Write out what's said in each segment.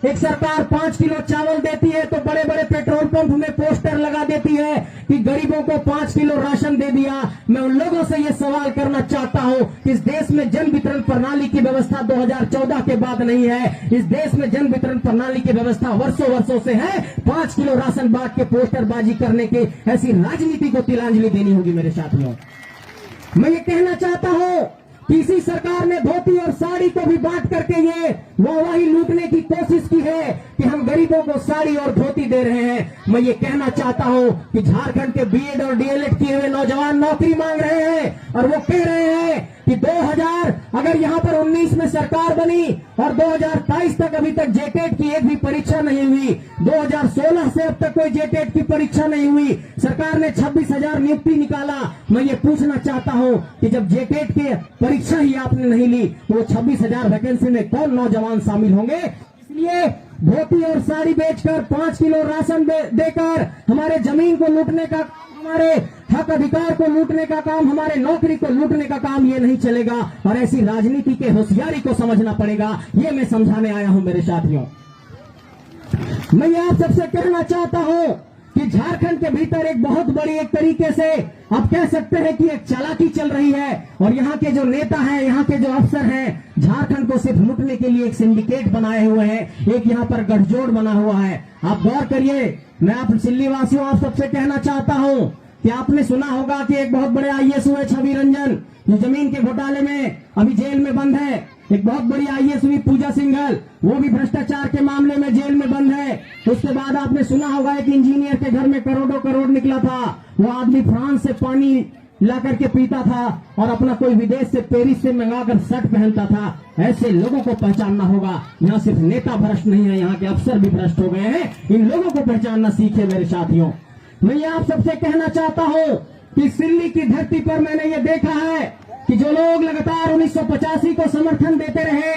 एक सरकार 5 किलो चावल देती है तो बड़े बड़े पेट्रोल पंप में पोस्टर लगा देती है कि गरीबों को 5 किलो राशन दे दिया। मैं उन लोगों से ये सवाल करना चाहता हूं कि इस देश में जन वितरण प्रणाली की व्यवस्था 2014 के बाद नहीं है। इस देश में जन वितरण प्रणाली की व्यवस्था वर्षों वर्षों से है। 5 किलो राशन बांट के पोस्टरबाजी करने की ऐसी राजनीति को तिलांजलि देनी होगी मेरे साथियों। मैं ये कहना चाहता हूं कि इसी सरकार ने धोती और साड़ी को भी बांट करके ये वाहवाही लूटने की कोशिश की है कि हम गरीबों को साड़ी और धोती दे रहे हैं। मैं ये कहना चाहता हूं कि झारखंड के बीएड और डीएलएड किए हुए नौजवान नौकरी मांग रहे हैं और वो कह रहे हैं कि 2000 अगर यहाँ पर 19 में सरकार बनी और 2023 तक अभी तक जेटेट की एक भी परीक्षा नहीं हुई, 2016 से अब तक कोई जेटेट की परीक्षा नहीं हुई, सरकार ने 26,000 नियुक्ति निकाला। मैं ये पूछना चाहता हूं कि जब जेटेट की परीक्षा ही आपने नहीं ली तो वो 26,000 वैकेंसी में कौन नौजवान शामिल होंगे? इसलिए धोती और साड़ी बेचकर 5 किलो राशन देकर हमारे जमीन को लूटने का, हमारे हक अधिकार को लूटने का काम, हमारे नौकरी को लूटने का काम ये नहीं चलेगा और ऐसी राजनीति के होशियारी को समझना पड़ेगा। ये मैं समझाने आया हूं मेरे साथियों। मैं ये आप सबसे कहना चाहता हूं कि झारखंड के भीतर एक बहुत बड़ी एक तरीके से आप कह सकते हैं कि एक चालाकी चल रही है और यहाँ के जो नेता हैं, यहाँ के जो अफसर हैं, झारखंड को सिर्फ लूटने के लिए एक सिंडिकेट बनाए हुए हैं, एक यहाँ पर गठजोड़ बना हुआ है। आप गौर करिए, मैं आप सिल्ली वासियों आप सबसे कहना चाहता हूं कि आपने सुना होगा कि एक बहुत बड़े आईएएस हुए छवि रंजन, जो जमीन के घोटाले में अभी जेल में बंद है। एक बहुत बड़ी आईएएस हुई पूजा सिंघल, वो भी भ्रष्टाचार के मामले में जेल में बंद है। उसके बाद आपने सुना होगा एक इंजीनियर के घर में करोड़ों करोड़ निकला था, वो आदमी फ्रांस से पानी ला करके पीता था और अपना कोई विदेश से पेरिस से मंगाकर शर्ट पहनता था। ऐसे लोगों को पहचानना होगा। यहाँ सिर्फ नेता भ्रष्ट नहीं है, यहाँ के अफसर भी भ्रष्ट हो गए हैं। इन लोगों को पहचानना सीखे मेरे साथियों। मैं ये आप सबसे कहना चाहता हूँ कि सिल्ली की धरती पर मैंने ये देखा है कि जो लोग लगातार 1985 को समर्थन देते रहे,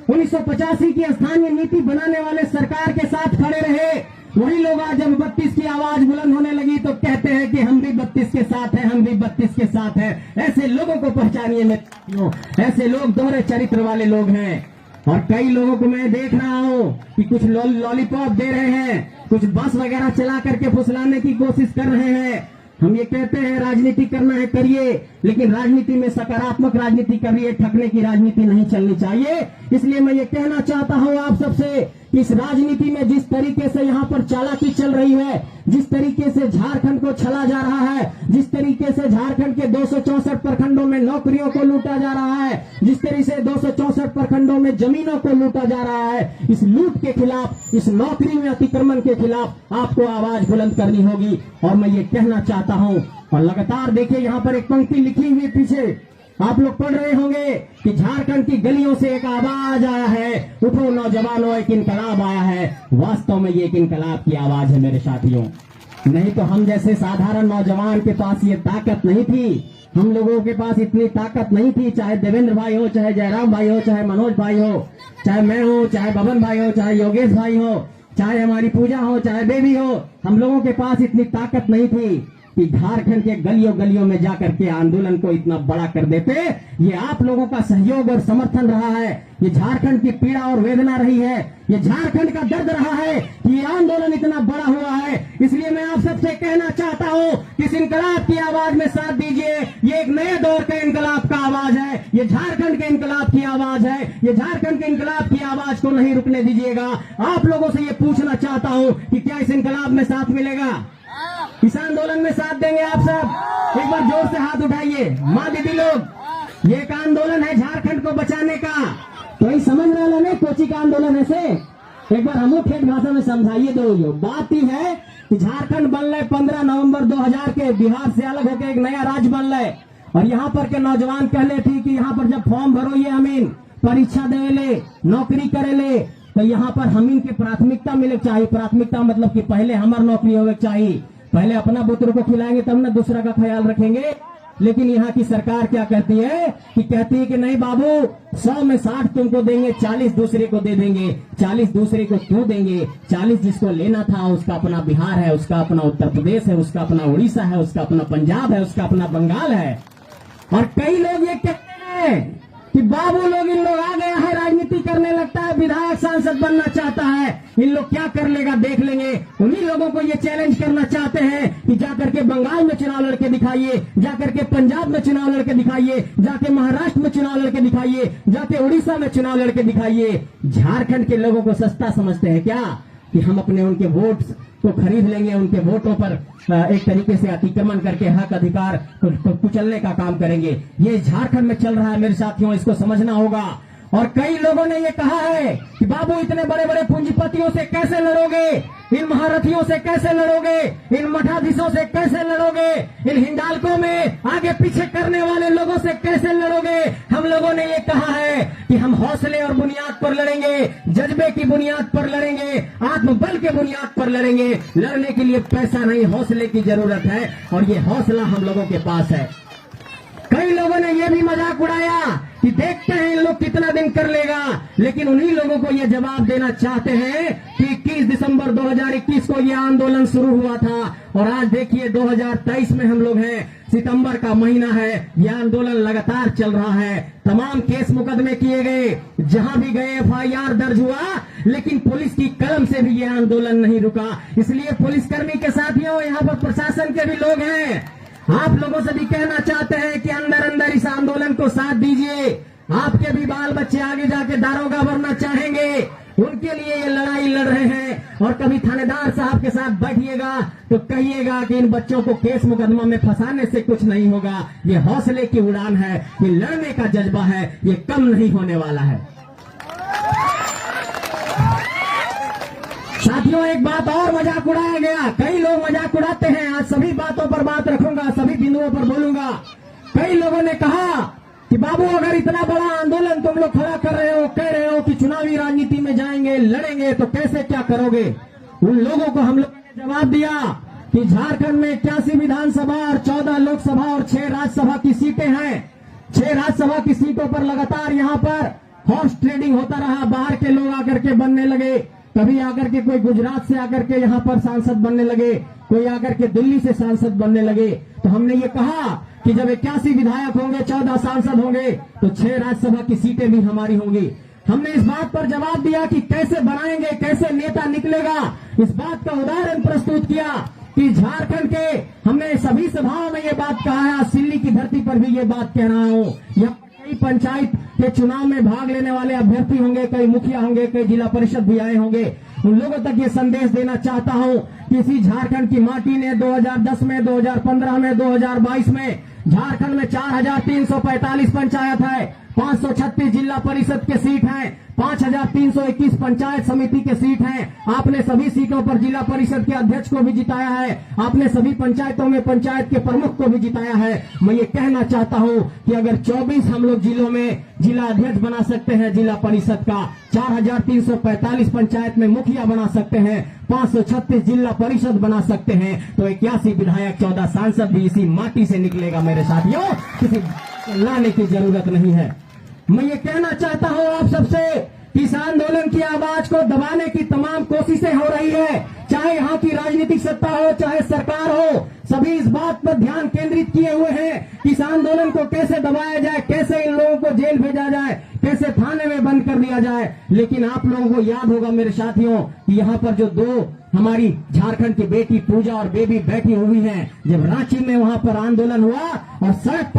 1985 की स्थानीय नीति बनाने वाले सरकार के साथ खड़े रहे, वही लोग आज जब 32 की आवाज बुलंद होने लगी तो कहते हैं कि हम भी 32 के साथ हैं, हम भी 32 के साथ हैं। ऐसे लोगों को पहचानिए मेरे साथियों। ऐसे लोग दोहरे चरित्र वाले लोग हैं और कई लोगों को मैं देख रहा हूँ कि कुछ लॉलीपॉप दे रहे हैं, कुछ बस वगैरह चला करके फुसलाने की कोशिश कर रहे हैं। हम ये कहते हैं राजनीति करना है करिए, लेकिन राजनीति में सकारात्मक राजनीति करिए, ठगने की राजनीति नहीं चलनी चाहिए। इसलिए मैं ये कहना चाहता हूँ आप सबसे कि इस राजनीति में जिस तरीके से यहाँ पर चालाकी चल रही है, जिस तरीके से झारखंड को छला जा रहा है, जिस तरीके से झारखंड के 264 प्रखंडों में नौकरियों को लूटा जा रहा है, जिस तरीके से 264 प्रखंडों में जमीनों को लूटा जा रहा है, इस लूट के खिलाफ, इस नौकरी में अतिक्रमण के खिलाफ आपको आवाज बुलंद करनी होगी। और मैं ये कहना चाहता हूँ, और लगातार देखिए यहाँ पर एक पंक्ति लिखी हुई पीछे आप लोग पढ़ रहे होंगे कि झारखंड की गलियों से एक आवाज आया है, उठो नौजवानों एक इनकलाब आया है। वास्तव में ये एक इनकलाब की आवाज है मेरे साथियों। नहीं तो हम जैसे साधारण नौजवान के पास ये ताकत नहीं थी, हम लोगों के पास इतनी ताकत नहीं थी। चाहे देवेंद्र भाई हो, चाहे जयराम भाई हो, चाहे मनोज भाई हो, चाहे मैं हो, चाहे बबन भाई हो, चाहे योगेश भाई हो, चाहे हमारी पूजा हो, चाहे बेबी हो, हम लोगों के पास इतनी ताकत नहीं थी कि झारखंड के गलियों गलियों में जाकर के आंदोलन को इतना बड़ा कर देते। ये आप लोगों का सहयोग और समर्थन रहा है, ये झारखंड की पीड़ा और वेदना रही है, ये झारखंड का दर्द रहा है कि ये आंदोलन इतना बड़ा हुआ है। इसलिए मैं आप सबसे कहना चाहता हूँ कि इस इनकलाब की आवाज में साथ दीजिए। ये एक नए दौर के इनकलाब का आवाज है, ये झारखंड के इनकलाब की आवाज है, ये झारखंड के इनकलाब की आवाज को नहीं रुकने दीजिएगा। आप लोगों से ये पूछना चाहता हूँ कि क्या इस इनकलाब में साथ मिलेगा? इस आंदोलन में साथ देंगे आप सब? एक बार जोर से हाथ उठाइए माँ दीदी लोग। ये एक आंदोलन है झारखंड को बचाने का, कोई समझ रहा नहीं कोची का आंदोलन है से। एक बार हम ठेठ भाषा में समझाइए दो। यो बात ही है कि झारखंड बन रहे 15 नवंबर 2000 के बिहार से अलग होकर एक नया राज्य बन रहे और यहाँ पर के नौजवान कहले थी कि यहाँ पर जब फॉर्म भरो ये हमीन परीक्षा दे ले, नौकरी करे ले, तो यहाँ पर हमीन की प्राथमिकता मिले चाहिए। प्राथमिकता मतलब कि पहले हमार नौकरी होवे चाहिए, पहले अपना पुत्र को खिलाएंगे तब ना दूसरा का ख्याल रखेंगे। लेकिन यहाँ की सरकार क्या कहती है कि नहीं बाबू 100 में 60 तुमको देंगे, 40 दूसरे को दे देंगे। 40 दूसरे को क्यों देंगे? 40 जिसको लेना था उसका अपना बिहार है, उसका अपना उत्तर प्रदेश है, उसका अपना उड़ीसा है, उसका अपना पंजाब है, उसका अपना बंगाल है। और कई लोग ये कहते हैं कि बाबू लोग इन लोग आ गया है राजनीति करने लगता है, विधायक सांसद बनना चाहता है, इन लोग क्या कर लेगा देख लेंगे। उन्हीं लोगों को ये चैलेंज करना चाहते हैं कि जाकर के बंगाल में चुनाव लड़के दिखाइए, जाकर के पंजाब में चुनाव लड़के दिखाइए, जाके महाराष्ट्र में चुनाव लड़के दिखाइए, जाके उड़ीसा में चुनाव लड़के दिखाइए। झारखंड के लोगों को सस्ता समझते हैं क्या कि हम अपने उनके वोट को खरीद लेंगे, उनके वोटों पर एक तरीके से अतिक्रमण करके हक अधिकार को कुचलने का काम करेंगे। ये झारखंड में चल रहा है मेरे साथियों, इसको समझना होगा। और कई लोगों ने ये कहा है कि बाबू इतने बड़े बड़े पूंजीपतियों से कैसे लड़ोगे, इन महारथियों से कैसे लड़ोगे, इन मठाधीशों से कैसे लड़ोगे, इन हिंडालकों में आगे पीछे करने वाले लोगों से कैसे लड़ोगे। हम लोगों ने ये कहा है कि हम हौसले और बुनियाद पर लड़ेंगे, जज्बे की बुनियाद पर लड़ेंगे, आत्मबल के बुनियाद पर लड़ेंगे। लड़ने के लिए पैसा नहीं, हौसले की जरूरत है, और ये हौसला हम लोगों के पास है। कई लोगों ने यह भी मजाक उड़ाया कि देखते हैं इन लोग कितना दिन कर लेगा, लेकिन उन्हीं लोगों को यह जवाब देना चाहते हैं कि 21 दिसंबर 2021 को यह आंदोलन शुरू हुआ था, और आज देखिए 2023 में हम लोग हैं, सितंबर का महीना है, यह आंदोलन लगातार चल रहा है। तमाम केस मुकदमे किए गए, जहां भी गए FIR दर्ज हुआ, लेकिन पुलिस की कलम से भी यह आंदोलन नहीं रुका। इसलिए पुलिसकर्मी के साथियों, यहाँ पर प्रशासन के भी लोग हैं, आप लोगों से भी कहना चाहते हैं कि अंदर अंदर इस आंदोलन को साथ दीजिए। आपके भी बाल बच्चे आगे जाके दारोगा बनना चाहेंगे, उनके लिए ये लड़ाई लड़ रहे हैं। और कभी थानेदार साहब के साथ बैठिएगा तो कहिएगा कि इन बच्चों को केस मुकदमा में फंसाने से कुछ नहीं होगा। ये हौसले की उड़ान है, ये लड़ने का जज्बा है, ये कम नहीं होने वाला है। साथियों, एक बात और मजाक उड़ाया गया, कई लोग मजाक उड़ाते हैं, आज सभी बातों पर बात रखूंगा, सभी बिंदुओं पर बोलूंगा। कई लोगों ने कहा कि बाबू अगर इतना बड़ा आंदोलन तुम लोग खड़ा कर रहे हो, कह रहे हो कि चुनावी राजनीति में जाएंगे, लड़ेंगे, तो कैसे क्या करोगे। उन लोगों को हम लोगों ने जवाब दिया कि झारखंड में 81 विधानसभा और 14 लोकसभा और 6 राज्यसभा की सीटें हैं। 6 राज्यसभा की सीटों पर लगातार यहाँ पर हॉर्स ट्रेडिंग होता रहा, बाहर के लोग आकर के बनने लगे, कभी आकर के कोई गुजरात से आकर के यहाँ पर सांसद बनने लगे, कोई आकर के दिल्ली से सांसद बनने लगे। तो हमने ये कहा कि जब 81 विधायक होंगे, 14 सांसद होंगे, तो 6 राज्यसभा की सीटें भी हमारी होंगी। हमने इस बात पर जवाब दिया कि कैसे बनाएंगे, कैसे नेता निकलेगा। इस बात का उदाहरण प्रस्तुत किया कि झारखंड के हमने सभी सभाओं में ये बात कहा है, सिल्ली की धरती पर भी ये बात कह रहा हूँ। यहाँ कई पंचायत के चुनाव में भाग लेने वाले अभ्यर्थी होंगे, कई मुखिया होंगे, कई जिला परिषद भी आए होंगे। उन लोगों तक ये संदेश देना चाहता हूँ कि इसी झारखंड की माटी ने 2010 में, 2015 में, 2022 में झारखंड में 4345 पंचायत है, 536 जिला परिषद के सीट हैं, 5321 पंचायत समिति के सीट हैं। आपने सभी सीटों पर जिला परिषद के अध्यक्ष को भी जिताया है, आपने सभी पंचायतों में पंचायत के प्रमुख को भी जिताया है। मैं ये कहना चाहता हूँ कि अगर 24 हम लोग जिलों में जिला अध्यक्ष बना सकते हैं जिला परिषद का, 4345 पंचायत में मुखिया बना सकते हैं, 536 जिला परिषद बना सकते हैं, तो 81 विधायक, 14 सांसद भी इसी माटी से निकलेगा मेरे साथियों। किसी लाने की जरूरत नहीं है। मैं ये कहना चाहता हूं आप सबसे कि इस आंदोलन की आवाज को दबाने की तमाम कोशिशें हो रही है, चाहे यहाँ की राजनीतिक सत्ता हो, चाहे सरकार हो, सभी इस बात पर ध्यान केंद्रित किए हुए हैं कि इस आंदोलन को कैसे दबाया जाए, कैसे इन लोगों को जेल भेजा जाए, कैसे थाने में बंद कर दिया जाए। लेकिन आप लोगों को याद होगा मेरे साथियों कि यहाँ पर जो 2 हमारी झारखंड की बेटी पूजा और बेबी बैठी हुई हैं, जब रांची में वहां पर आंदोलन हुआ और सड़क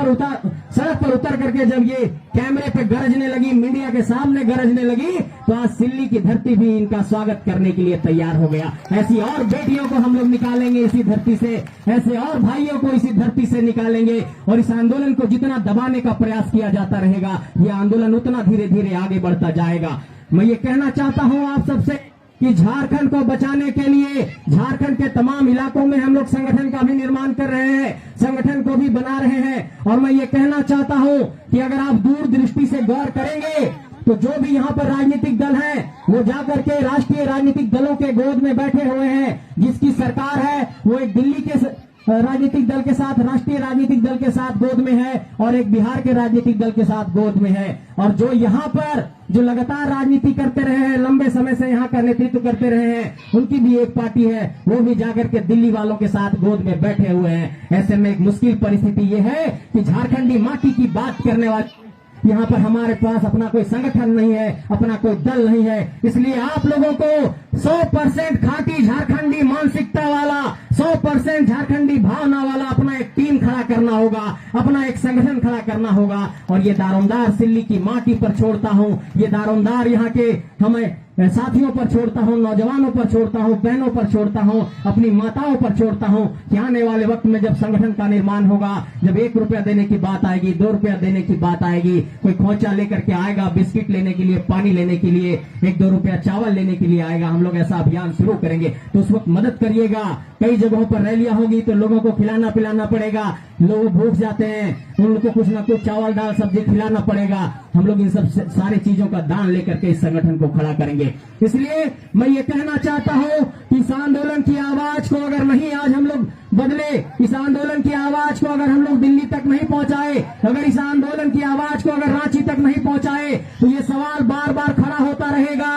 पर उतर करके जब ये कैमरे पे गरजने लगी, मीडिया के सामने गरजने लगी, तो आज सिल्ली की धरती भी इनका स्वागत करने के लिए तैयार हो गया। ऐसी और बेटियों को हम लोग निकालेंगे इसी धरती से, ऐसे और भाइयों को इसी धरती से निकालेंगे, और इस आंदोलन को जितना दबाने का प्रयास किया जाता रहेगा, यह आंदोलन उतना धीरे धीरे आगे बढ़ता जाएगा। मैं ये कहना चाहता हूं आप सबसे कि झारखंड को बचाने के लिए झारखंड के तमाम इलाकों में हम लोग संगठन का भी निर्माण कर रहे हैं, संगठन को भी बना रहे हैं। और मैं ये कहना चाहता हूं कि अगर आप दूरदृष्टि से गौर करेंगे तो जो भी यहाँ पर राजनीतिक दल है वो जाकर के राष्ट्रीय राजनीतिक दलों के गोद में बैठे हुए हैं। जिसकी सरकार है वो एक दिल्ली के राजनीतिक दल के साथ, राष्ट्रीय राजनीतिक दल के साथ गोद में है, और एक बिहार के राजनीतिक दल के साथ गोद में है। और जो यहाँ पर जो लगातार राजनीति करते रहे हैं, लंबे समय से यहाँ का नेतृत्व करते रहे हैं, उनकी भी एक पार्टी है, वो भी जाकर के दिल्ली वालों के साथ गोद में बैठे हुए हैं। ऐसे में एक मुश्किल परिस्थिति ये है कि झारखंडी माटी की बात करने वाले यहाँ पर हमारे पास अपना कोई संगठन नहीं है, अपना कोई दल नहीं है। इसलिए आप लोगों को 100% खाटी झारखंडी मानसिकता वाला, 100% झारखंडी भावना वाला अपना एक टीम खड़ा करना होगा, अपना एक संगठन खड़ा करना होगा। और ये दारोमदार सिल्ली की माटी पर छोड़ता हूँ, ये दारोमदार यहाँ के हमें साथियों पर छोड़ता हूँ, नौजवानों पर छोड़ता हूँ, बहनों पर छोड़ता हूँ, अपनी माताओं पर छोड़ता हूँ कि आने वाले वक्त में जब संगठन का निर्माण होगा, जब 1 रुपया देने की बात आएगी, 2 रुपया देने की बात आएगी, कोई खोचा लेकर के आएगा बिस्किट लेने के लिए, पानी लेने के लिए, 1-2 रुपया चावल लेने के लिए आएगा, हम लोग ऐसा अभियान शुरू करेंगे तो उस वक्त मदद करिएगा। कई जगहों पर रैलियां होगी तो लोगों को खिलाना पिलाना पड़ेगा, लोग भूख जाते हैं, उन लोगों को कुछ ना कुछ चावल दाल सब्जी खिलाना पड़ेगा। हम लोग इन सब सारी चीजों का दान लेकर के इस संगठन को खड़ा करेंगे। इसलिए मैं ये कहना चाहता हूँ कि इस आंदोलन की आवाज को अगर नहीं आज हम लोग बदले, इस आंदोलन की आवाज को अगर हम लोग दिल्ली तक नहीं पहुंचाए, अगर इस आंदोलन की आवाज को अगर रांची तक नहीं पहुंचाए तो ये सवाल बार बार खड़ा होता रहेगा।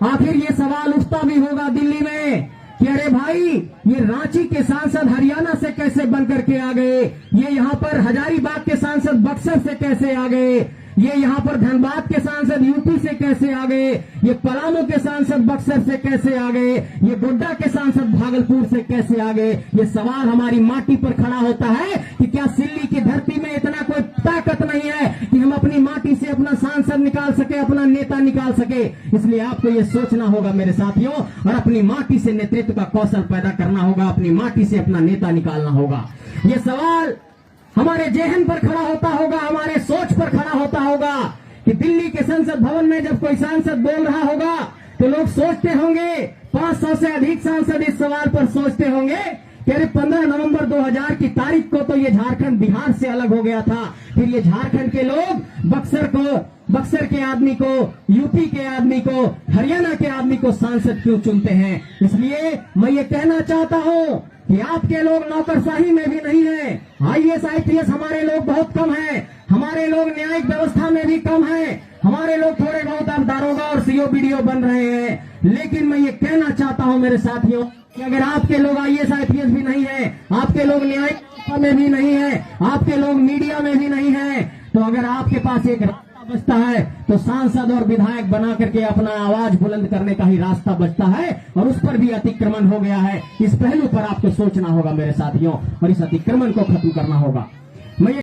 आखिर ये सवाल उठता भी होगा दिल्ली में कि अरे भाई, ये रांची के सांसद हरियाणा से कैसे बनकर के आ गए, ये यहाँ पर हजारीबाग के सांसद बक्सर से कैसे आ गए, ये यहाँ पर धनबाद के सांसद यूपी से कैसे आ गए, ये पलामू के सांसद बक्सर से कैसे आ गए, ये गोड्डा के सांसद भागलपुर से कैसे आ गए। ये सवाल हमारी माटी पर खड़ा होता है कि क्या सिल्ली की धरती में इतना कोई ताकत नहीं है कि हम अपनी माटी से अपना सांसद निकाल सके, अपना नेता निकाल सके। इसलिए आपको ये सोचना होगा मेरे साथियों, और अपनी माटी से नेतृत्व का कौशल पैदा करना होगा, अपनी माटी से अपना नेता निकालना होगा। ये सवाल हमारे जेहन पर खड़ा होता होगा, हमारे सोच पर खड़ा होता होगा कि दिल्ली के संसद भवन में जब कोई सांसद बोल रहा होगा तो लोग सोचते होंगे, 500 से अधिक सांसद इस सवाल पर सोचते होंगे कि अरे 15 नवंबर 2000 की तारीख को तो ये झारखंड बिहार से अलग हो गया था, फिर ये झारखंड के लोग बक्सर के आदमी को, यूपी के आदमी को, हरियाणा के आदमी को सांसद क्यों चुनते हैं। इसलिए मैं ये कहना चाहता हूँ कि आपके लोग नौकरशाही में भी नहीं है, IAS IPS हमारे लोग बहुत कम हैं, हमारे लोग न्यायिक व्यवस्था में भी कम हैं, हमारे लोग थोड़े बहुत अब दारोगा और CO BDO बन रहे हैं। लेकिन मैं ये कहना चाहता हूं मेरे साथियों कि अगर आपके लोग IAS IPS भी नहीं है, आपके लोग न्यायिक व्यवस्था में भी नहीं है, आपके लोग मीडिया में भी नहीं है, तो अगर आपके पास एक बचता है तो सांसद और विधायक बना करके अपना आवाज बुलंद करने का ही रास्ता बचता है, और उस पर भी अतिक्रमण हो गया है। इस पहलू पर आपको सोचना होगा मेरे साथियों, और इस अतिक्रमण को खत्म करना होगा। मैं